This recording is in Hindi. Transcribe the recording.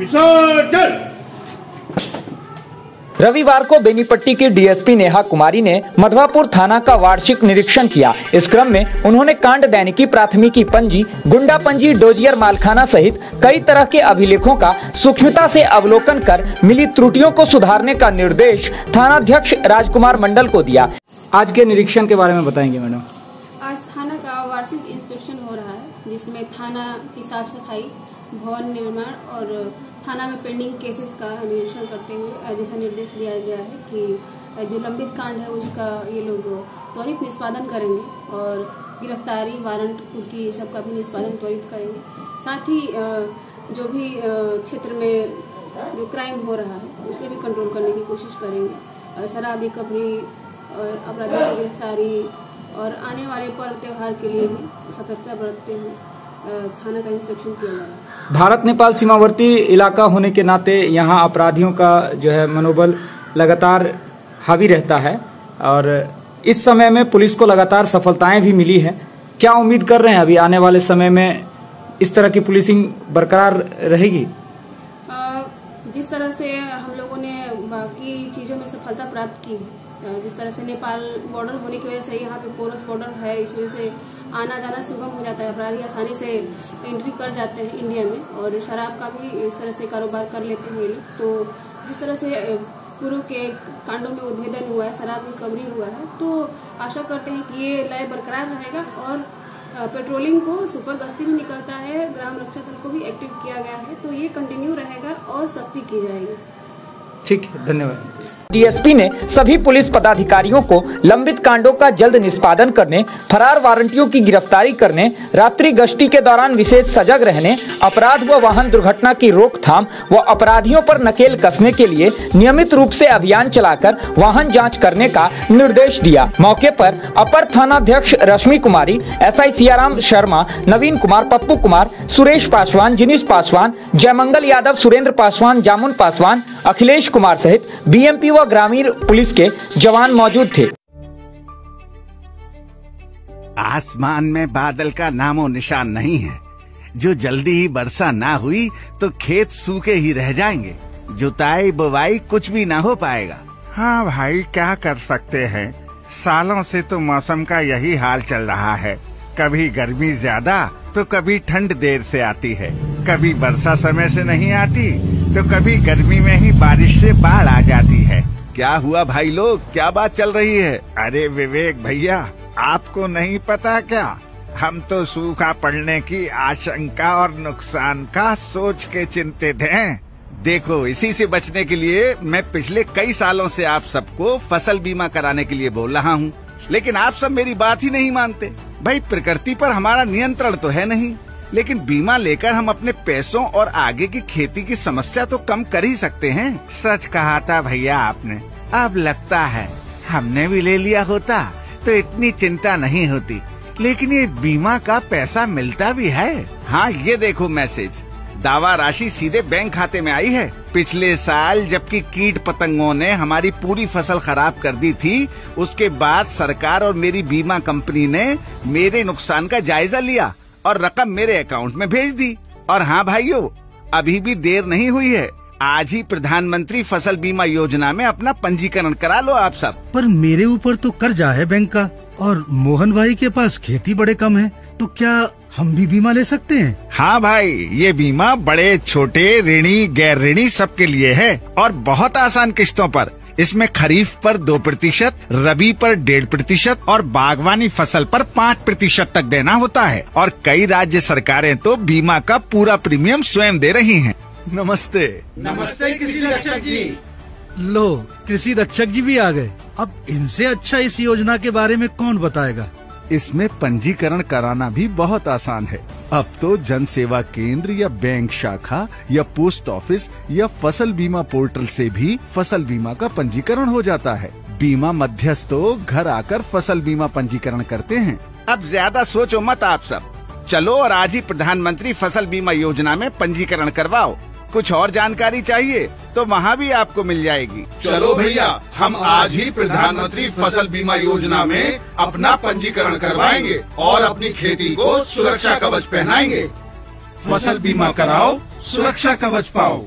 विसर्जन। रविवार को बेनीपट्टी की डीएसपी नेहा कुमारी ने मधवापुर थाना का वार्षिक निरीक्षण किया। इस क्रम में उन्होंने कांड दैनिकी, प्राथमिकी पंजी, गुंडा पंजी, डोजियर मालखाना सहित कई तरह के अभिलेखों का सूक्ष्मता से अवलोकन कर मिली त्रुटियों को सुधारने का निर्देश थानाध्यक्ष राजकुमार मंडल को दिया। आज के निरीक्षण के बारे में बताएंगे मैडम। आज थाना का वार्षिक इंस्पेक्शन हो रहा है, जिसमें थाना की साफ सफाई, भवन निर्माण और थाना में पेंडिंग केसेस का निरीक्षण करते हुए जैसा निर्देश दिया गया है कि जो लंबित कांड है उसका ये लोग त्वरित निष्पादन करेंगे और गिरफ्तारी, वारंट की सबका भी निष्पादन त्वरित करेंगे। साथ ही जो भी क्षेत्र में जो क्राइम हो रहा है उस पर भी कंट्रोल करने की कोशिश करेंगे। शराब रिकवरी और अपराधियों की गिरफ्तारी और आने वाले पर्व त्योहार के लिए भी सतर्कता बरतते हुए थाना का इंस्पेक्शन किया जा रहा है। भारत नेपाल सीमावर्ती इलाका होने के नाते यहाँ अपराधियों का जो है मनोबल लगातार हावी रहता है और इस समय में पुलिस को लगातार सफलताएं भी मिली है। क्या उम्मीद कर रहे हैं अभी आने वाले समय में इस तरह की पुलिसिंग बरकरार रहेगी? जिस तरह से हम लोगों ने बाकी चीज़ों में सफलता प्राप्त की, जिस तरह से नेपाल बॉर्डर होने की वजह से यहाँ पे पोरस बॉर्डर है, इस वजह से आना जाना सुगम हो जाता है, अपराधी आसानी से एंट्री कर जाते हैं इंडिया में और शराब का भी इस तरह से कारोबार कर लेते हैं ये लोग। तो जिस तरह से पूर्व के कांडों में उद्भेदन हुआ है, शराब रिकवरी हुआ है, तो आशा करते हैं कि ये लय बरकरार रहेगा और पेट्रोलिंग को सुपर गश्ती भी निकलता है, ग्राम रक्षा दल को भी एक्टिव किया गया है, तो ये कंटिन्यू रहेगा और सख्ती की जाएगी। ठीक है, धन्यवाद। डीएसपी ने सभी पुलिस पदाधिकारियों को लंबित कांडों का जल्द निष्पादन करने, फरार वारंटियों की गिरफ्तारी करने, रात्रि गश्ती के दौरान विशेष सजग रहने, अपराध व वाहन दुर्घटना की रोकथाम व अपराधियों पर नकेल कसने के लिए नियमित रूप से अभियान चलाकर वाहन जांच करने का निर्देश दिया। मौके पर अपर थानाध्यक्ष रश्मि कुमारी, एसआई सियाराम शर्मा, नवीन कुमार, पप्पू कुमार, सुरेश पासवान, जिनीश पासवान, जयमंगल यादव, सुरेंद्र पासवान, जामुन पासवान, अखिलेश कुमार सहित बीएमपी व ग्रामीण पुलिस के जवान मौजूद थे। आसमान में बादल का नामो निशान नहीं है। जो जल्दी ही वर्षा ना हुई तो खेत सूखे ही रह जाएंगे, जुताई बुवाई कुछ भी ना हो पाएगा। हाँ भाई, क्या कर सकते हैं, सालों से तो मौसम का यही हाल चल रहा है। कभी गर्मी ज्यादा तो कभी ठंड देर से आती है, कभी वर्षा समय से नहीं आती तो कभी गर्मी में ही बारिश से बाढ़ आ जाती है। क्या हुआ भाई लोग, क्या बात चल रही है? अरे विवेक भैया, आपको नहीं पता क्या? हम तो सूखा पड़ने की आशंका और नुकसान का सोच के चिंतित हैं। देखो, इसी से बचने के लिए मैं पिछले कई सालों से आप सबको फसल बीमा कराने के लिए बोल रहा हूँ, लेकिन आप सब मेरी बात ही नहीं मानते। भाई, प्रकृति पर हमारा नियंत्रण तो है नहीं, लेकिन बीमा लेकर हम अपने पैसों और आगे की खेती की समस्या तो कम कर ही सकते हैं। सच कहा था भैया आपने। अब लगता है हमने भी ले लिया होता तो इतनी चिंता नहीं होती, लेकिन ये बीमा का पैसा मिलता भी है। हाँ, ये देखो मैसेज, दावा राशि सीधे बैंक खाते में आई है। पिछले साल जबकि कीट पतंगों ने हमारी पूरी फसल खराब कर दी थी, उसके बाद सरकार और मेरी बीमा कंपनी ने मेरे नुकसान का जायजा लिया और रकम मेरे अकाउंट में भेज दी। और हाँ भाइयों, अभी भी देर नहीं हुई है, आज ही प्रधानमंत्री फसल बीमा योजना में अपना पंजीकरण करा लो आप सब। पर मेरे ऊपर तो कर्जा है बैंक का और मोहन भाई के पास खेती बड़े कम है, तो क्या हम भी बीमा ले सकते हैं? हाँ भाई, ये बीमा बड़े छोटे ऋणी गैर ऋणी सबके लिए है और बहुत आसान किश्तों पर। इसमें खरीफ पर 2%, रबी पर 1.5% और बागवानी फसल पर 5% तक देना होता है। और कई राज्य सरकारें तो बीमा का पूरा प्रीमियम स्वयं दे रही हैं। नमस्ते। नमस्ते कृषि रक्षक जी। लो, कृषि रक्षक जी भी आ गए। अब इनसे अच्छा इस योजना के बारे में कौन बताएगा? इसमें पंजीकरण कराना भी बहुत आसान है। अब तो जन सेवा केंद्र या बैंक शाखा या पोस्ट ऑफिस या फसल बीमा पोर्टल से भी फसल बीमा का पंजीकरण हो जाता है। बीमा मध्यस्थ तो घर आकर फसल बीमा पंजीकरण करते हैं। अब ज्यादा सोचो मत आप सब, चलो और आज ही प्रधानमंत्री फसल बीमा योजना में पंजीकरण करवाओ। कुछ और जानकारी चाहिए तो वहाँ भी आपको मिल जाएगी। चलो भैया, हम आज ही प्रधानमंत्री फसल बीमा योजना में अपना पंजीकरण करवाएंगे और अपनी खेती को सुरक्षा कवच पहनाएंगे। फसल बीमा कराओ, सुरक्षा कवच पाओ।